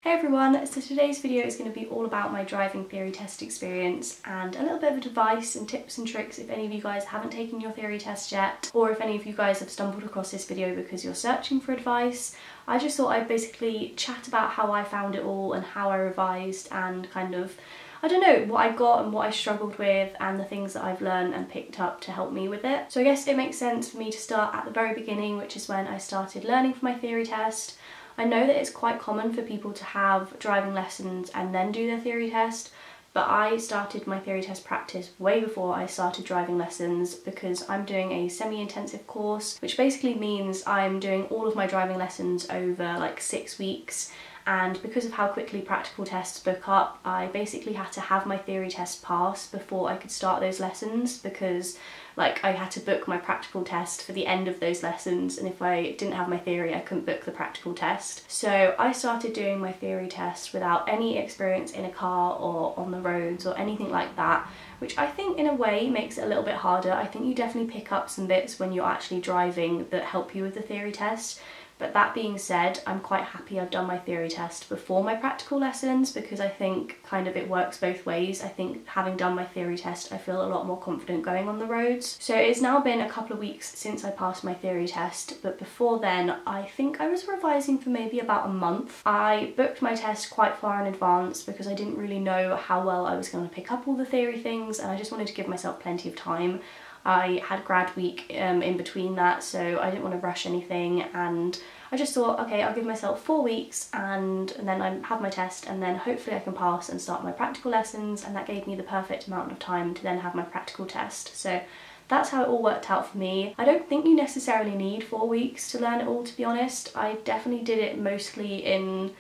Hey everyone, so today's video is going to be all about my driving theory test experience and a little bit of advice and tips and tricks if any of you guys haven't taken your theory test yet, or if any of you guys have stumbled across this video because you're searching for advice. I just thought I'd basically chat about how I found it all and how I revised and kind of, I don't know, what I got and what I struggled with and the things that I've learned and picked up to help me with it. So I guess it makes sense for me to start at the very beginning, which is when I started learning for my theory test. I know that it's quite common for people to have driving lessons and then do their theory test, but I started my theory test practice way before I started driving lessons because I'm doing a semi-intensive course, which basically means I'm doing all of my driving lessons over like 6 weeks. And because of how quickly practical tests book up, I basically had to have my theory test pass before I could start those lessons, because I had to book my practical test for the end of those lessons, and if I didn't have my theory I couldn't book the practical test. So I started doing my theory test without any experience in a car or on the roads or anything like that, which I think in a way makes it a little bit harder. I think you definitely pick up some bits when you're actually driving that help you with the theory test. But that being said, I'm quite happy I've done my theory test before my practical lessons, because I think kind of it works both ways. I think having done my theory test, I feel a lot more confident going on the roads. So it's now been a couple of weeks since I passed my theory test, but before then, I think I was revising for maybe about a month. I booked my test quite far in advance because I didn't really know how well I was going to pick up all the theory things, and I just wanted to give myself plenty of time. I had grad week in between that, so I didn't want to rush anything, and I just thought, okay, I'll give myself 4 weeks and then I have my test, and then hopefully I can pass and start my practical lessons, and that gave me the perfect amount of time to then have my practical test. So that's how it all worked out for me. I don't think you necessarily need 4 weeks to learn it all, to be honest. I definitely did it mostly in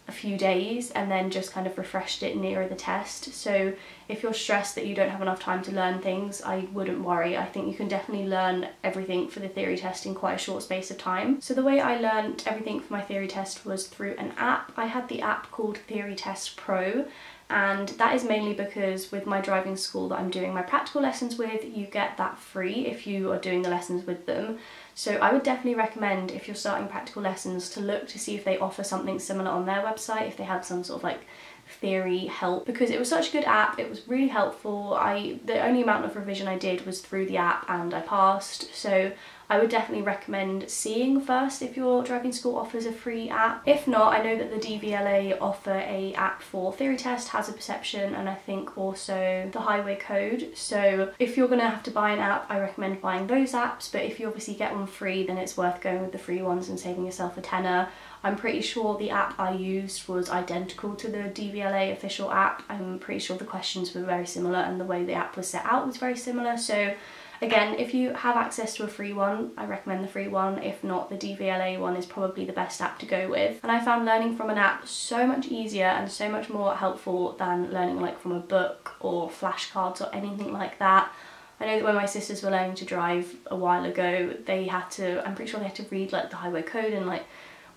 a few days and then just kind of refreshed it nearer the test. So if you're stressed that you don't have enough time to learn things, I wouldn't worry. I think you can definitely learn everything for the theory test in quite a short space of time. So the way I learned everything for my theory test was through an app. I had the app called Theory Test Pro, and that is mainly because with my driving school that I'm doing my practical lessons with, you get that free if you are doing the lessons with them. So I would definitely recommend, if you're starting practical lessons, to look to see if they offer something similar on their website, if they have some sort of like theory help, because it was such a good app. It was really helpful. The only amount of revision I did was through the app and I passed. So I would definitely recommend seeing first if your driving school offers a free app. If not, I know that the DVLA offer a app for theory test, Hazard Perception, and I think also the Highway Code. So if you're gonna have to buy an app, I recommend buying those apps, but if you obviously get one free, then it's worth going with the free ones and saving yourself a tenner. I'm pretty sure the app I used was identical to the DVLA official app. I'm pretty sure the questions were very similar and the way the app was set out was very similar. So again, if you have access to a free one, I recommend the free one. If not, the DVLA one is probably the best app to go with. And I found learning from an app so much easier and so much more helpful than learning like from a book or flashcards or anything like that. I know that when my sisters were learning to drive a while ago, I'm pretty sure they had to read like the Highway Code and like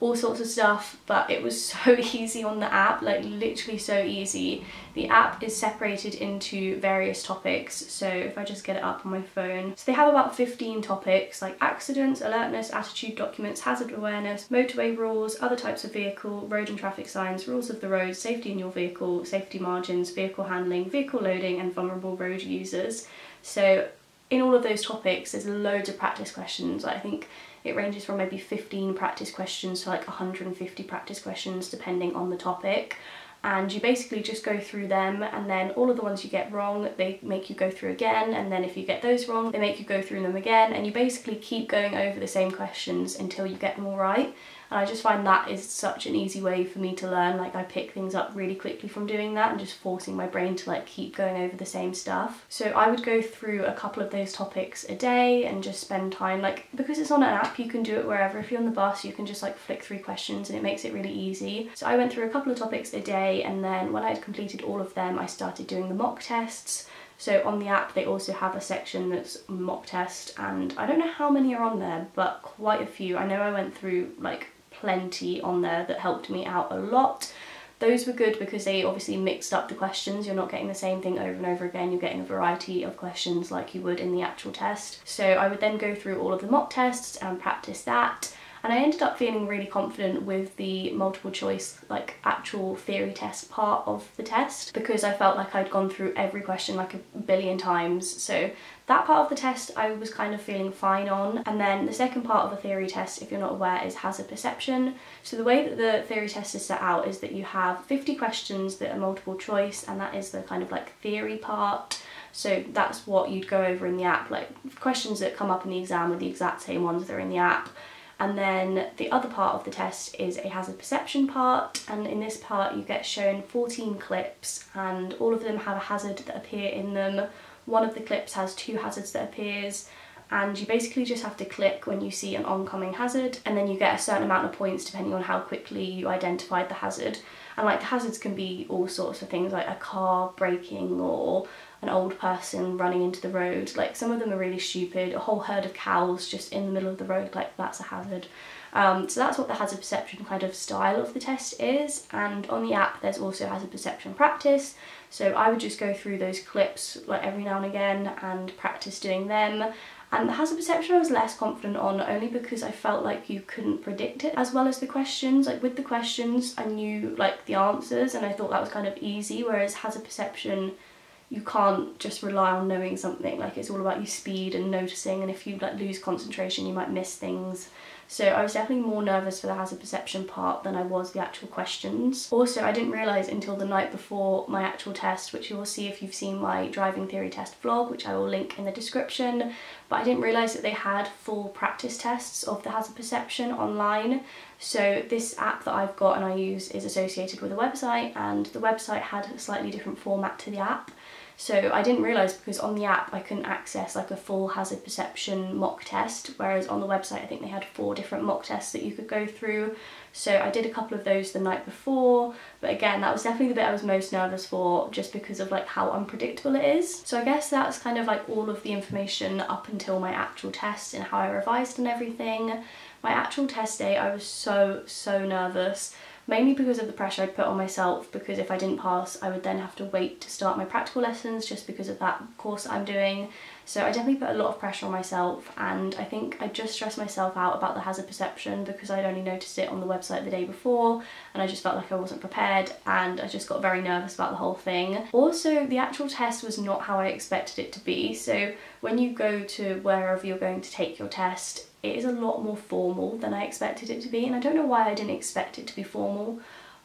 all sorts of stuff, but it was so easy on the app, like literally so easy. The app is separated into various topics, so if I just get it up on my phone. So they have about 15 topics, like accidents, alertness, attitude documents, hazard awareness, motorway rules, other types of vehicle, road and traffic signs, rules of the road, safety in your vehicle, safety margins, vehicle handling, vehicle loading, and vulnerable road users. So in all of those topics, there's loads of practice questions. I think it ranges from maybe 15 practice questions to like 150 practice questions depending on the topic, and you basically just go through them, and then all of the ones you get wrong they make you go through again, and then if you get those wrong they make you go through them again, and you basically keep going over the same questions until you get them all right. And I just find that is such an easy way for me to learn. Like I pick things up really quickly from doing that and just forcing my brain to like keep going over the same stuff. So I would go through a couple of those topics a day and just spend time, like because it's on an app you can do it wherever. If you're on the bus you can just like flick through questions and it makes it really easy. So I went through a couple of topics a day, and then when I had completed all of them I started doing the mock tests. So on the app they also have a section that's mock test, and I don't know how many are on there, but quite a few. I know I went through like plenty on there that helped me out a lot. Those were good because they obviously mixed up the questions. You're not getting the same thing over and over again. You're getting a variety of questions like you would in the actual test. So I would then go through all of the mock tests and practice that. And I ended up feeling really confident with the multiple choice, like actual theory test part of the test, because I felt like I'd gone through every question like a billion times. So that part of the test I was kind of feeling fine on. And then the second part of a theory test, if you're not aware, is hazard perception. So the way that the theory test is set out is that you have 50 questions that are multiple choice, and that is the kind of like theory part. So that's what you'd go over in the app, like questions that come up in the exam are the exact same ones that are in the app. And then the other part of the test is a hazard perception part, and in this part you get shown 14 clips and all of them have a hazard that appear in them. One of the clips has 2 hazards that appears, and you basically just have to click when you see an oncoming hazard, and then you get a certain amount of points depending on how quickly you identified the hazard. And like the hazards can be all sorts of things, like a car braking or an old person running into the road. Like some of them are really stupid, a whole herd of cows just in the middle of the road, like that's a hazard. So that's what the hazard perception kind of style of the test is. And on the app there's also hazard perception practice, so I would just go through those clips like every now and again and practice doing them. And the hazard perception I was less confident on, only because I felt like you couldn't predict it as well as the questions. Like with the questions I knew like the answers and I thought that was kind of easy, whereas hazard perception you can't just rely on knowing something. Like it's all about your speed and noticing, and if you like lose concentration you might miss things. So I was definitely more nervous for the hazard perception part than I was the actual questions. Also, I didn't realise until the night before my actual test, which you will see if you've seen my driving theory test vlog, which I will link in the description, but I didn't realise that they had full practice tests of the hazard perception online. So this app that I've got and I use is associated with a website, and the website had a slightly different format to the app. So I didn't realise, because on the app I couldn't access like a full hazard perception mock test, whereas on the website I think they had 4 different mock tests that you could go through. So I did a couple of those the night before, but again that was definitely the bit I was most nervous for, just because of like how unpredictable it is. So I guess that's kind of like all of the information up until my actual test and how I revised and everything. My actual test day I was so nervous. Mainly because of the pressure I'd put on myself, because if I didn't pass I would then have to wait to start my practical lessons just because of that course that I'm doing. So I definitely put a lot of pressure on myself, and I think I just stressed myself out about the hazard perception because I'd only noticed it on the website the day before and I just felt like I wasn't prepared, and I just got very nervous about the whole thing. Also, the actual test was not how I expected it to be. So when you go to wherever you're going to take your test, it is a lot more formal than I expected it to be, and I don't know why I didn't expect it to be formal,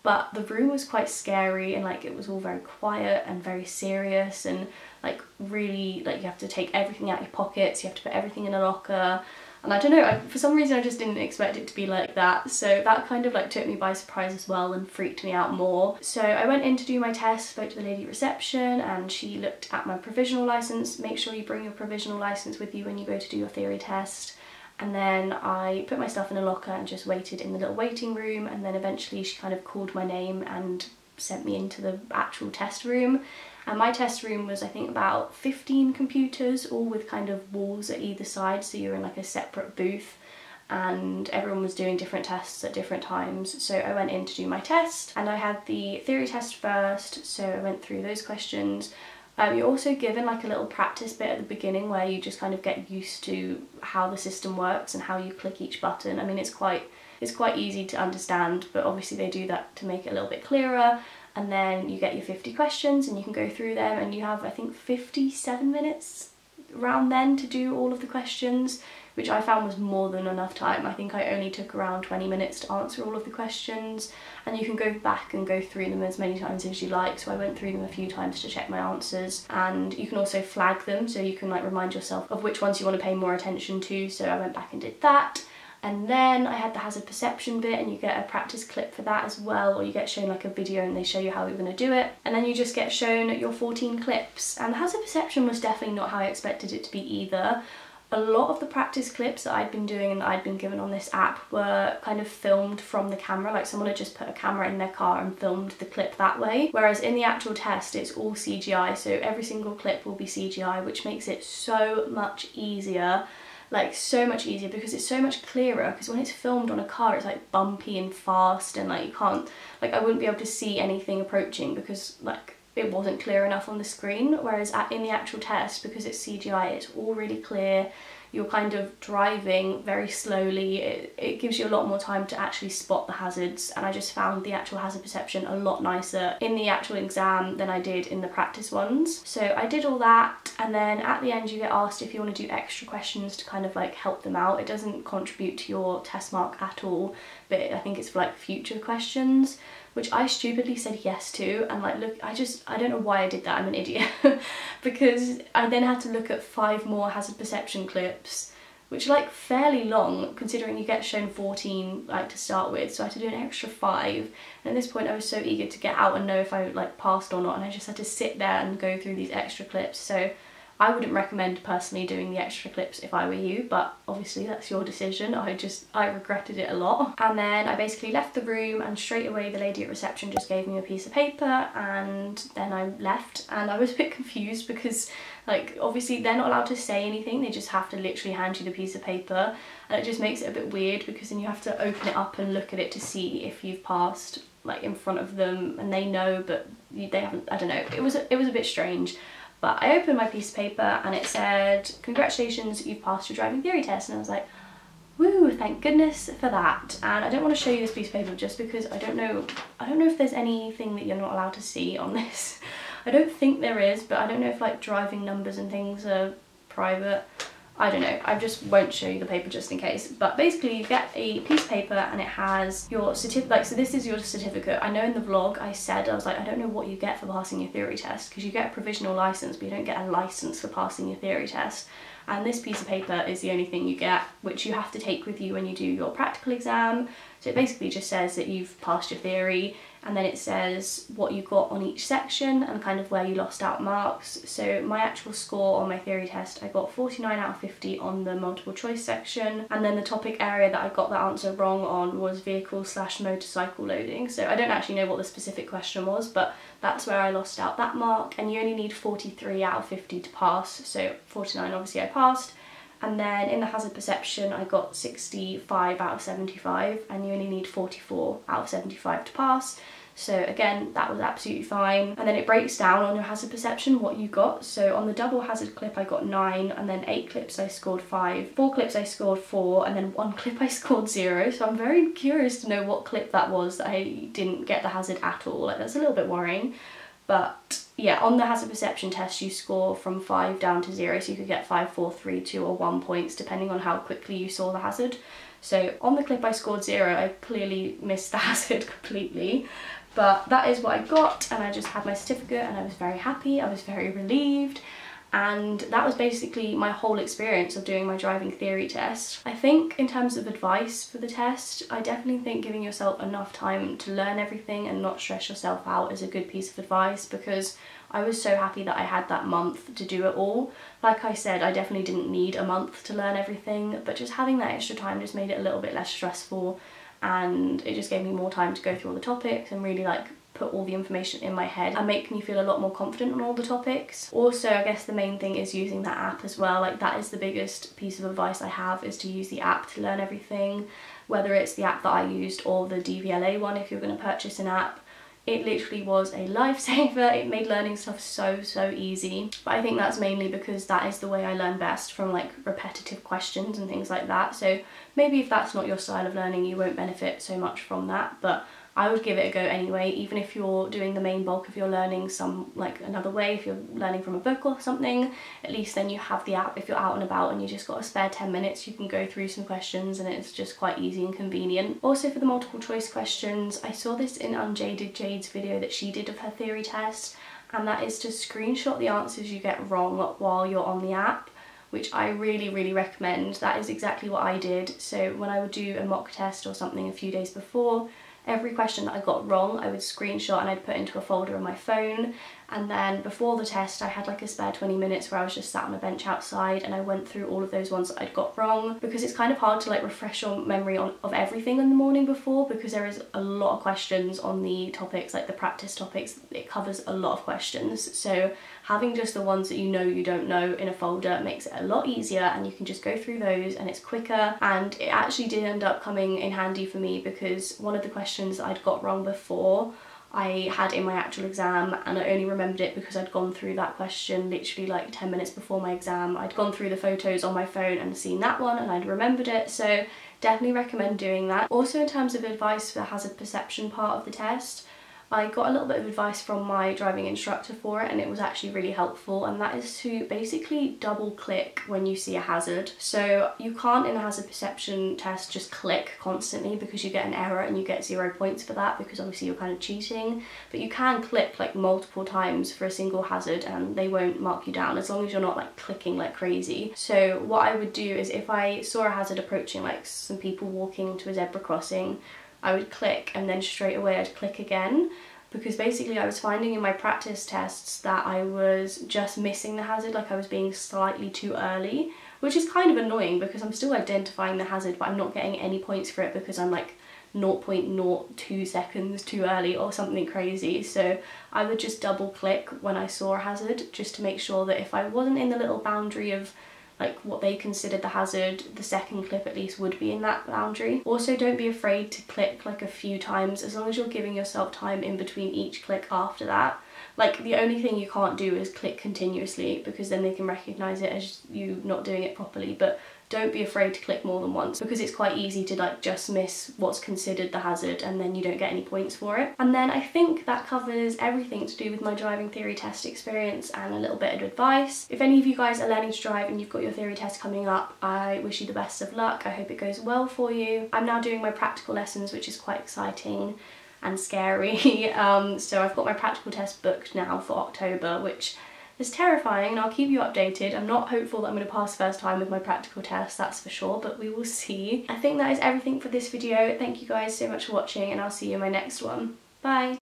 but the room was quite scary, and like it was all very quiet and very serious, and like really like you have to take everything out of your pockets, you have to put everything in a locker, and I don't know, for some reason I just didn't expect it to be like that. So that kind of like took me by surprise as well and freaked me out more. So I went in to do my test, spoke to the lady at reception, and she looked at my provisional license. Make sure you bring your provisional license with you when you go to do your theory test. And then I put my stuff in a locker and just waited in the little waiting room, and then eventually she kind of called my name and sent me into the actual test room. And my test room was I think about 15 computers, all with kind of walls at either side, so you're in like a separate booth and everyone was doing different tests at different times. So I went in to do my test, and I had the theory test first, so I went through those questions. You're also given like a little practice bit at the beginning where you just kind of get used to how the system works and how you click each button. I mean, it's quite easy to understand, but obviously they do that to make it a little bit clearer. And then you get your 50 questions and you can go through them, and you have I think 57 minutes around then to do all of the questions, which I found was more than enough time. I think I only took around 20 minutes to answer all of the questions, and you can go back and go through them as many times as you like. So I went through them a few times to check my answers, and you can also flag them, so you can like remind yourself of which ones you want to pay more attention to. So I went back and did that. And then I had the hazard perception bit, and you get a practice clip for that as well, or you get shown like a video and they show you how you're going to do it, and then you just get shown your 14 clips. And the hazard perception was definitely not how I expected it to be either. A lot of the practice clips that I'd been doing and that I'd been given on this app were kind of filmed from the camera, like someone had just put a camera in their car and filmed the clip that way, whereas in the actual test it's all CGI, so every single clip will be CGI, which makes it so much easier. Like so much easier, because it's so much clearer, because when it's filmed on a car it's like bumpy and fast, and like you can't, like I wouldn't be able to see anything approaching because like it wasn't clear enough on the screen, whereas in the actual test, because it's CGI, it's all really clear. you're kind of driving very slowly. It gives you a lot more time to actually spot the hazards, and I just found the actual hazard perception a lot nicer in the actual exam than I did in the practice ones. So I did all that, and then at the end you get asked if you want to do extra questions to kind of like help them out. It doesn't contribute to your test mark at all, but I think it's for like future questions, which I stupidly said yes to. And like, look, I don't know why I did that, I'm an idiot. Because I then had to look at 5 more hazard perception clips, which are like fairly long considering you get shown 14 like to start with, so I had to do an extra 5. And at this point I was so eager to get out and know if I like passed or not, and I just had to sit there and go through these extra clips. So I wouldn't recommend personally doing the extra clips if I were you, but obviously that's your decision. I regretted it a lot. And then I basically left the room, and straight away the lady at reception just gave me a piece of paper, and then I left. And I was a bit confused because like obviously they're not allowed to say anything, they just have to literally hand you the piece of paper, and it just makes it a bit weird because then you have to open it up and look at it to see if you've passed like in front of them, and they know but they haven't. I don't know, it was a bit strange. But I opened my piece of paper and it said, "Congratulations, you've passed your driving theory test." And I was like, woo, thank goodness for that. And I don't want to show you this piece of paper just because I don't know if there's anything that you're not allowed to see on this. I don't think there is, but I don't know if like driving numbers and things are private. I don't know, I just won't show you the paper just in case. But basically you get a piece of paper and it has your certificate, like, so this is your certificate. I know in the vlog I said, I was like, I don't know what you get for passing your theory test, because you get a provisional license but you don't get a license for passing your theory test. And this piece of paper is the only thing you get, which you have to take with you when you do your practical exam. So it basically just says that you've passed your theory, and then it says what you got on each section and kind of where you lost out marks. So my actual score on my theory test, I got 49 out of 50 on the multiple choice section, and then the topic area that I got the answer wrong on was vehicle/motorcycle loading. So I don't actually know what the specific question was, but that's where I lost out that mark, and you only need 43 out of 50 to pass. So 49 obviously I passed. And then in the hazard perception I got 65 out of 75, and you only need 44 out of 75 to pass. So again, that was absolutely fine. And then it breaks down on your hazard perception what you got. So on the double hazard clip I got 9, and then 8 clips I scored 5, 4 clips I scored 4, and then 1 clip I scored 0. So I'm very curious to know what clip that was that I didn't get the hazard at all. Like, that's a little bit worrying. But yeah, on the hazard perception test you score from 5 down to 0, so you could get 5, 4, 3, 2 or 1 points depending on how quickly you saw the hazard. So on the clip I scored 0, I clearly missed the hazard completely. But that is what I got, and I just had my certificate and I was very happy, I was very relieved. And that was basically my whole experience of doing my driving theory test. I think in terms of advice for the test, I definitely think giving yourself enough time to learn everything and not stress yourself out is a good piece of advice, because I was so happy that I had that month to do it all. Like I said, I definitely didn't need a month to learn everything, but just having that extra time just made it a little bit less stressful, and it just gave me more time to go through all the topics and really like put all the information in my head and make me feel a lot more confident on all the topics. Also, I guess the main thing is using that app as well. Like, that is the biggest piece of advice I have, is to use the app to learn everything, whether it's the app that I used or the DVLA one if you're going to purchase an app. It literally was a lifesaver. It made learning stuff so easy. But I think that's mainly because that is the way I learn best, from like repetitive questions and things like that. So maybe if that's not your style of learning, you won't benefit so much from that, but I would give it a go anyway, even if you're doing the main bulk of your learning another way. If you're learning from a book or something, at least then you have the app. If you're out and about and you just got a spare 10 minutes, you can go through some questions and it's just quite easy and convenient. Also, for the multiple choice questions, I saw this in Unjaded Jade's video that she did of her theory test, and that is to screenshot the answers you get wrong while you're on the app, which I really recommend. That is exactly what I did. So when I would do a mock test or something a few days before, every question that I got wrong I would screenshot and I'd put into a folder on my phone. And then before the test I had like a spare 20 minutes where I was just sat on a bench outside and I went through all of those ones that I'd got wrong, because it's kind of hard to like refresh your memory of everything in the morning before, because there is a lot of questions on the topics, like the practice topics. It covers a lot of questions, so having just the ones that you know you don't know in a folder makes it a lot easier, and you can just go through those and it's quicker. And it actually did end up coming in handy for me, because one of the questions that I'd got wrong before, I had in my actual exam, and I only remembered it because I'd gone through that question literally like 10 minutes before my exam. I'd gone through the photos on my phone and seen that one and I'd remembered it, so definitely recommend doing that. Also, in terms of advice for the hazard perception part of the test, I got a little bit of advice from my driving instructor for it, and it was actually really helpful, and that is to basically double click when you see a hazard. So you can't in a hazard perception test just click constantly because you get an error and you get 0 points for that, because obviously you're kind of cheating, but you can click like multiple times for a single hazard and they won't mark you down as long as you're not like clicking like crazy. So what I would do is if I saw a hazard approaching, like some people walking to a zebra crossing, I would click and then straight away I'd click again, because basically I was finding in my practice tests that I was just missing the hazard, like I was being slightly too early, which is kind of annoying because I'm still identifying the hazard but I'm not getting any points for it because I'm like 0.02 seconds too early or something crazy. So I would just double click when I saw a hazard just to make sure that if I wasn't in the little boundary of like what they considered the hazard, the second clip at least would be in that boundary. Also, don't be afraid to click like a few times as long as you're giving yourself time in between each click after that. Like the only thing you can't do is click continuously because then they can recognise it as you not doing it properly, but don't be afraid to click more than once because it's quite easy to like just miss what's considered the hazard and then you don't get any points for it. And then I think that covers everything to do with my driving theory test experience and a little bit of advice. If any of you guys are learning to drive and you've got your theory test coming up, I wish you the best of luck. I hope it goes well for you. I'm now doing my practical lessons, which is quite exciting and scary. So I've got my practical test booked now for October, which is terrifying, and I'll keep you updated. I'm not hopeful that I'm going to pass first time with my practical test, that's for sure, but we will see. I think that is everything for this video. Thank you guys so much for watching, and I'll see you in my next one. Bye!